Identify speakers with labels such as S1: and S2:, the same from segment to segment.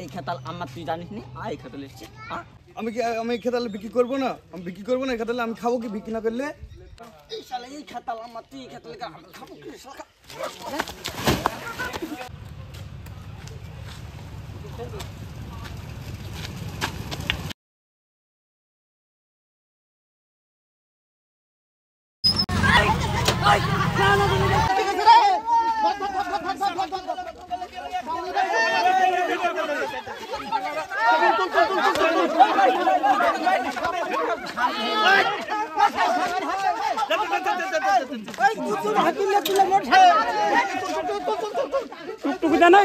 S1: এই খেতাল আমার তুই জানিস নি এই খেতাল এসছে
S2: আমি খেতালে বিক্রি করবো না, আমি বিক্রি করবো না। খেতালে আমি খাবো কি বিক্রি না করলে?
S1: এই শালা এই খেতাল আমার তুই খেতালে খাবো কি শালা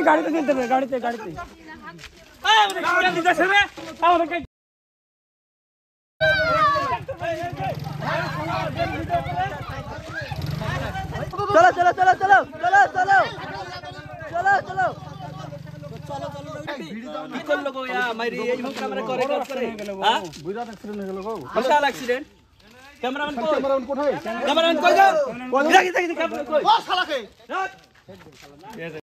S3: গাড়িতে নিতে হবে, গাড়িতে গাড়িতে
S1: চলো চলো চলো চলো চলো চলো চলো চলো কি করলো গো ইয়া মাইরি এই মুখ ক্যামেরা করে করে হ্যাঁ
S2: বিরাট অ্যাক্সিডেন্ট হয়ে গেল গো।
S1: বিশাল অ্যাক্সিডেন্ট। ক্যামেরাম্যান কই? ক্যামেরাম্যান কই গো? দেখি দেখি ক্যামেরা কই? ও শালাকে